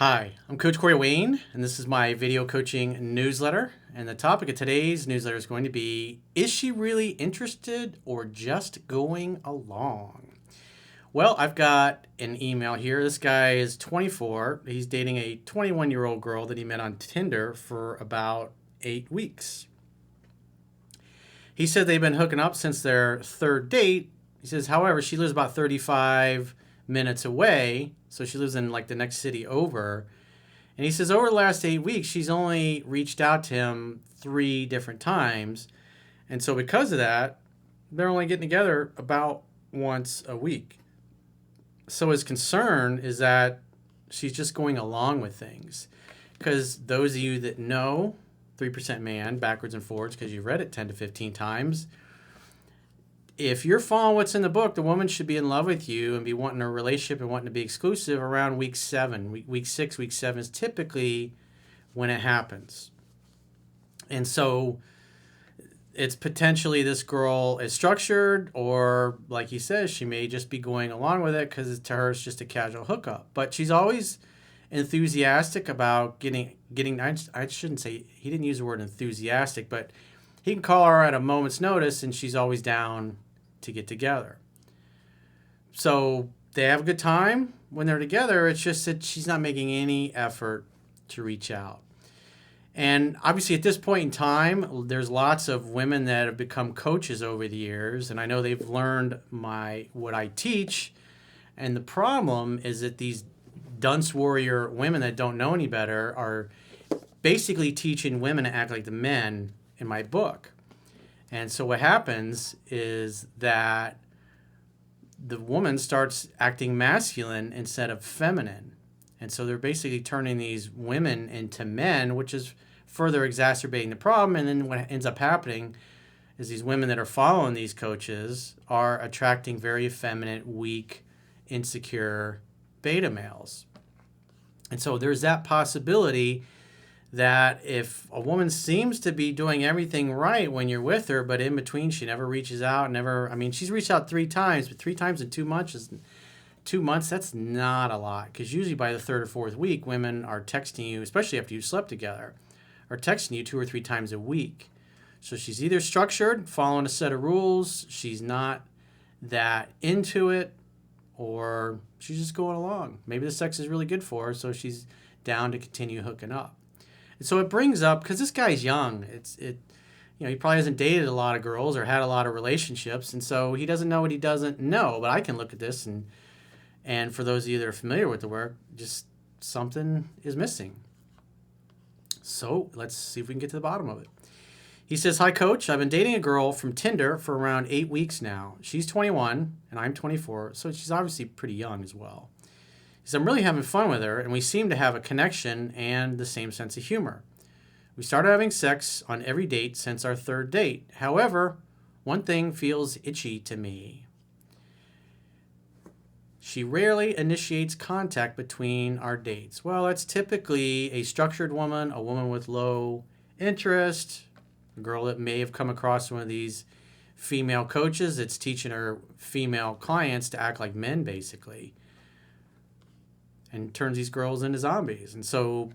Hi, I'm Coach Corey Wayne, and this is my video coaching newsletter. And the topic of today's newsletter is going to be, is she really interested or just going along? Well, I've got an email here. This guy is 24. He's dating a 21-year-old girl that he met on Tinder for about 8 weeks. He said they've been hooking up since their third date. He says, however, she lives about 35 minutes away, so she lives in like the next city over. And he says over the last 8 weeks, she's only reached out to him 3 different times. And so because of that, they're only getting together about once a week. So his concern is that she's just going along with things. Because those of you that know 3% Man backwards and forwards, because you've read it 10 to 15 times, if you're following what's in the book, the woman should be in love with you and be wanting a relationship and wanting to be exclusive around week 7. Week 6, week 7 is typically when it happens. And so it's potentially this girl is structured, or like he says, she may just be going along with it because to her it's just a casual hookup. But she's always enthusiastic about getting. I shouldn't say, he didn't use the word enthusiastic, but he can call her at a moment's notice and she's always down to get together. So they have a good time when they're together. It's just that she's not making any effort to reach out. And obviously at this point in time, there's lots of women that have become coaches over the years, and I know they've learned what I teach. And the problem is that these dunce warrior women that don't know any better are basically teaching women to act like the men in my book. And so what happens is that the woman starts acting masculine instead of feminine. And so they're basically turning these women into men, which is further exacerbating the problem. And then what ends up happening is these women that are following these coaches are attracting very effeminate, weak, insecure beta males. And so there's that possibility that if a woman seems to be doing everything right when you're with her, but in between she never reaches out, she's reached out 3 times, but 3 times in 2 months is 2 months. That's not a lot, because usually by the 3rd or 4th week, women are texting you, especially after you slept together, are texting you 2 or 3 times a week. So she's either structured, following a set of rules, she's not that into it, or she's just going along. Maybe the sex is really good for her, so she's down to continue hooking up. And so it brings up, because this guy's young, he probably hasn't dated a lot of girls or had a lot of relationships, and so he doesn't know what he doesn't know. But I can look at this, and for those of you that are familiar with the work, just something is missing. So let's see if we can get to the bottom of it. He says, "Hi, Coach. I've been dating a girl from Tinder for around 8 weeks now. She's 21, and I'm 24, so she's obviously pretty young as well. He says, I'm really having fun with her, and we seem to have a connection and the same sense of humor. We started having sex on every date since our 3rd date. However, one thing feels itchy to me. She rarely initiates contact between our dates." Well, that's typically a structured woman, a woman with low interest, a girl that may have come across one of these female coaches that's teaching her female clients to act like men, basically, and turns these girls into zombies. And so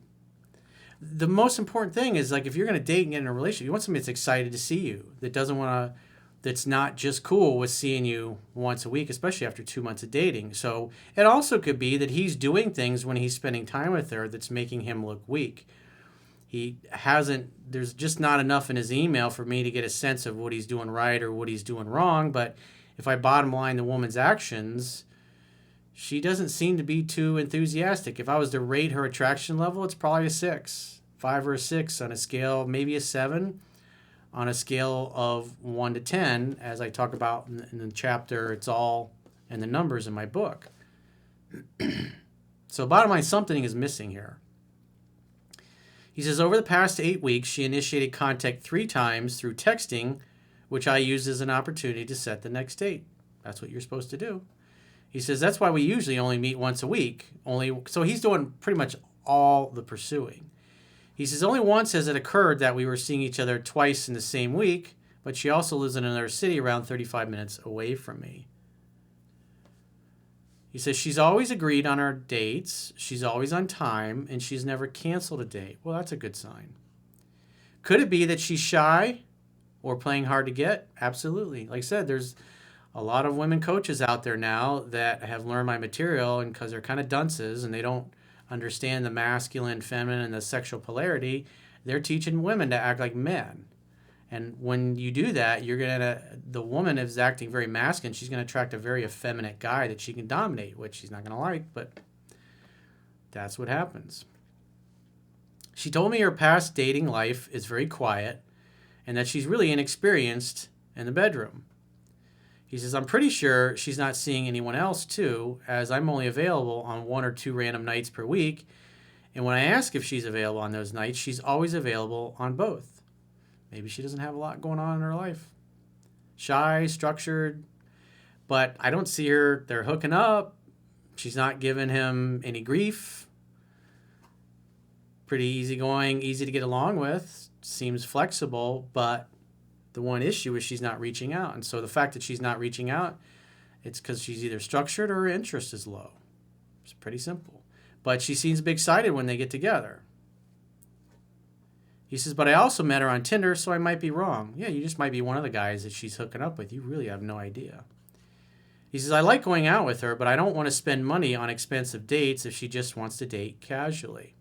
the most important thing is, like, if you're going to date and get in a relationship, you want somebody that's excited to see you, that's not just cool with seeing you once a week, especially after 2 months of dating. So it also could be that he's doing things when he's spending time with her that's making him look weak. There's just not enough in his email for me to get a sense of what he's doing right or what he's doing wrong. But if I bottom line the woman's actions, she doesn't seem to be too enthusiastic. If I was to rate her attraction level, it's probably a 6, 5 or a 6 on a scale, maybe a 7 on a scale of 1 to 10, as I talk about in the chapter, It's All in the Numbers in my book. So bottom line, something is missing here. He says, over the past 8 weeks, she initiated contact 3 times through texting, which I used as an opportunity to set the next date. That's what you're supposed to do. He says, that's why we usually only meet once a week. So he's doing pretty much all the pursuing. He says, only once has it occurred that we were seeing each other twice in the same week, but she also lives in another city around 35 minutes away from me. He says she's always agreed on our dates, she's always on time, and she's never canceled a date. Well, that's a good sign. Could it be that she's shy or playing hard to get? Absolutely. Like I said, there's a lot of women coaches out there now that have learned my material, and because they're kind of dunces and they don't understand the masculine, feminine, and the sexual polarity, they're teaching women to act like men. And when you do that, the woman is acting very masculine. She's going to attract a very effeminate guy that she can dominate, which she's not going to like, but that's what happens. She told me her past dating life is very quiet and that she's really inexperienced in the bedroom. He says, I'm pretty sure she's not seeing anyone else too, as I'm only available on 1 or 2 random nights per week. And when I ask if she's available on those nights, she's always available on both. Maybe she doesn't have a lot going on in her life. Shy, structured, but I don't see her. They're hooking up. She's not giving him any grief. Pretty easygoing, easy to get along with. Seems flexible, but the one issue is she's not reaching out. And so the fact that she's not reaching out, it's because she's either structured or her interest is low. It's pretty simple. But she seems to be excited when they get together. He says, but I also met her on Tinder, so I might be wrong. Yeah, you just might be one of the guys that she's hooking up with. You really have no idea. He says, I like going out with her, but I don't want to spend money on expensive dates if she just wants to date casually.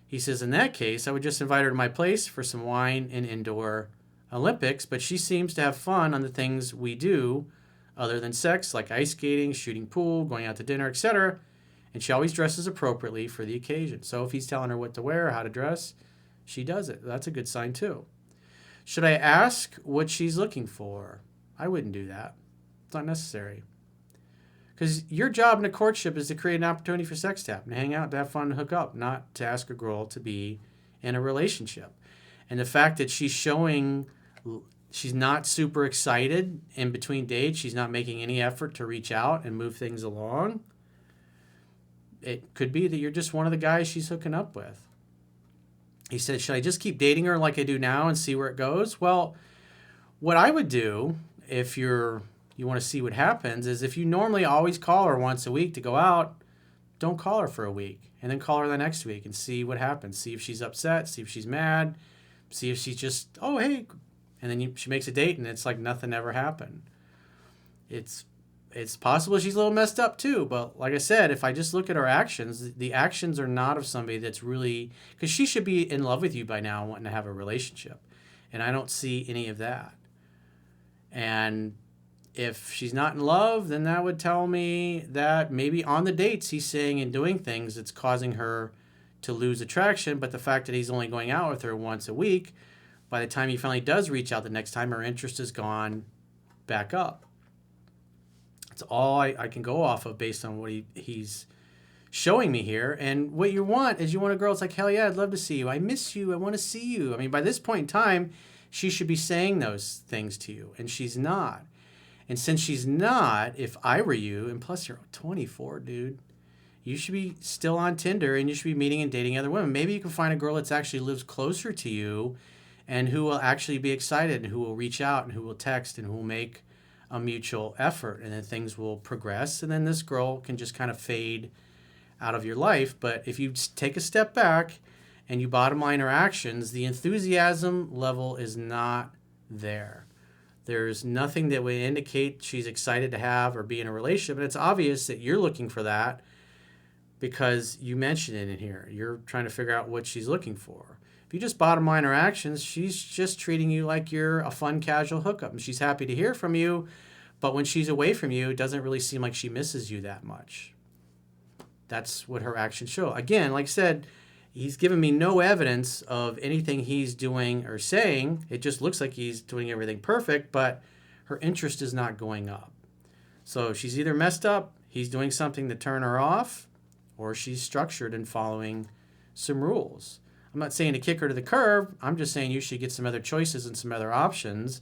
He says, in that case, I would just invite her to my place for some wine and indoor Olympics, but she seems to have fun on the things we do other than sex, like ice skating, shooting pool, going out to dinner, etc. And she always dresses appropriately for the occasion. So if he's telling her what to wear, how to dress, she does it. That's a good sign too. Should I ask what she's looking for? I wouldn't do that. It's not necessary. Because your job in a courtship is to create an opportunity for sex tap and hang out, to have fun, and hook up, not to ask a girl to be in a relationship. And the fact that she's not super excited in between dates, she's not making any effort to reach out and move things along, it could be that you're just one of the guys she's hooking up with. He said, should I just keep dating her like I do now and see where it goes? Well, what I would do if you want to see what happens is, if you normally always call her once a week to go out, don't call her for a week and then call her the next week and see what happens. See if she's upset, see if she's mad, see if she's just, oh, hey. And then she makes a date and it's like nothing ever happened. It's possible she's a little messed up too, but like I said, if I just look at her actions, the actions are not of somebody that's really, because she should be in love with you by now and wanting to have a relationship. And I don't see any of that. And if she's not in love, then that would tell me that maybe on the dates he's saying and doing things that's causing her to lose attraction. But the fact that he's only going out with her once a week, by the time he finally does reach out the next time, her interest is gone back up. That's all I can go off of based on what he's showing me here. And what you want is, you want a girl that's like, hell yeah, I'd love to see you. I miss you. I want to see you. I mean, by this point in time, she should be saying those things to you, and she's not. And since she's not, if I were you, and plus you're 24, dude, you should be still on Tinder and you should be meeting and dating other women. Maybe you can find a girl that actually lives closer to you and who will actually be excited and who will reach out and who will text and who will make a mutual effort, and then things will progress, and then this girl can just kind of fade out of your life. But if you take a step back and you bottom line her actions, the enthusiasm level is not there. There's nothing that would indicate she's excited to have or be in a relationship, and it's obvious that you're looking for that because you mentioned it in here. You're trying to figure out what she's looking for. If you just bottom line her actions, she's just treating you like you're a fun, casual hookup. And she's happy to hear from you, but when she's away from you, it doesn't really seem like she misses you that much. That's what her actions show. Again, like I said, he's given me no evidence of anything he's doing or saying. It just looks like he's doing everything perfect, but her interest is not going up. So she's either messed up, he's doing something to turn her off, or she's structured and following some rules. I'm not saying to kick her to the curb. I'm just saying you should get some other choices and some other options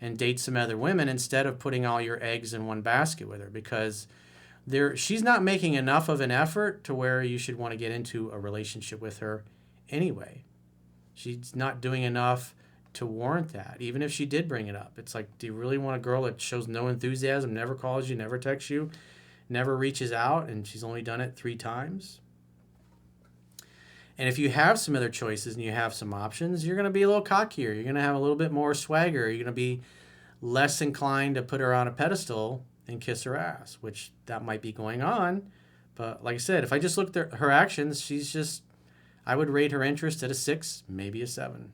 and date some other women instead of putting all your eggs in one basket with her, because she's not making enough of an effort to where you should want to get into a relationship with her anyway. She's not doing enough to warrant that, even if she did bring it up. It's like, do you really want a girl that shows no enthusiasm, never calls you, never texts you, never reaches out and she's only done it 3 times. And if you have some other choices and you have some options, you're going to be a little cockier. You're going to have a little bit more swagger. You're going to be less inclined to put her on a pedestal and kiss her ass, which that might be going on. But like I said, if I just looked at her actions, I would rate her interest at a 6, maybe a 7,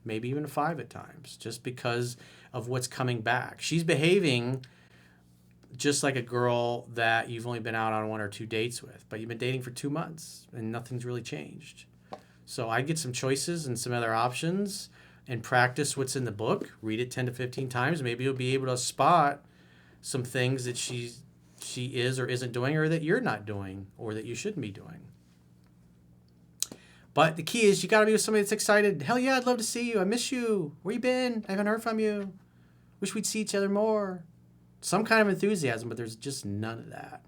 maybe even a 5 at times, just because of what's coming back. She's behaving just like a girl that you've only been out on 1 or 2 dates with, but you've been dating for 2 months and nothing's really changed. So I'd get some choices and some other options and practice what's in the book. Read it 10 to 15 times. Maybe you'll be able to spot some things that she is or isn't doing, or that you're not doing, or that you shouldn't be doing. But the key is you got to be with somebody that's excited. Hell yeah, I'd love to see you. I miss you. Where you been? I haven't heard from you. Wish we'd see each other more. Some kind of enthusiasm, but there's just none of that.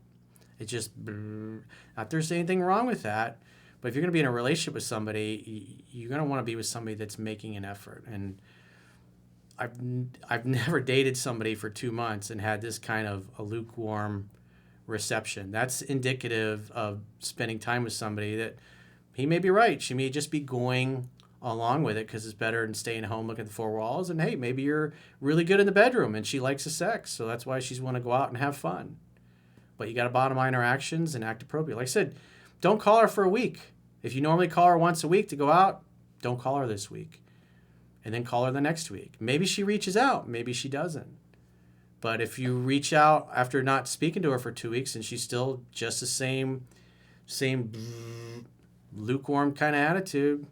It's just, not that there's anything wrong with that, but if you're going to be in a relationship with somebody, you're going to want to be with somebody that's making an effort. And I've never dated somebody for 2 months and had this kind of a lukewarm reception. That's indicative of spending time with somebody that he may be right. She may just be going along with it because it's better than staying home looking at the 4 walls. And hey, maybe you're really good in the bedroom and she likes the sex, so that's why she's want to go out and have fun. But you got to bottom line her actions and act appropriately. Like I said, don't call her for a week. If you normally call her once a week to go out, don't call her this week. And then call her the next week. Maybe she reaches out. Maybe she doesn't. But if you reach out after not speaking to her for 2 weeks and she's still just the same lukewarm kind of attitude,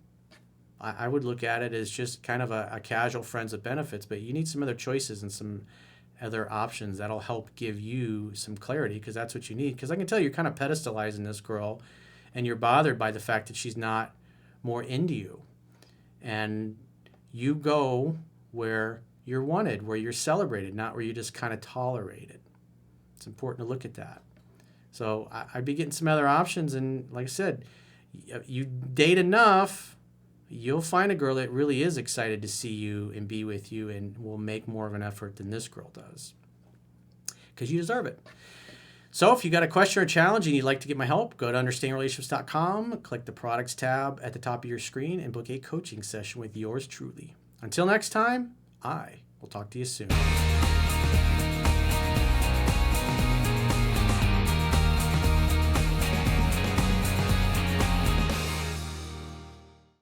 I would look at it as just kind of a casual friends with benefits. But you need some other choices and some other options that'll help give you some clarity, because that's what you need. Because I can tell you're kind of pedestalizing this girl and you're bothered by the fact that she's not more into you. And you go where you're wanted, where you're celebrated, not where you just kind of tolerate it. It's important to look at that. So I'd be getting some other options. And like I said, you date enough, you'll find a girl that really is excited to see you and be with you and will make more of an effort than this girl does, because you deserve it. So if you got a question or challenge and you'd like to get my help, go to understandingrelationships.com, click the products tab at the top of your screen, and book a coaching session with yours truly. Until next time, I will talk to you soon.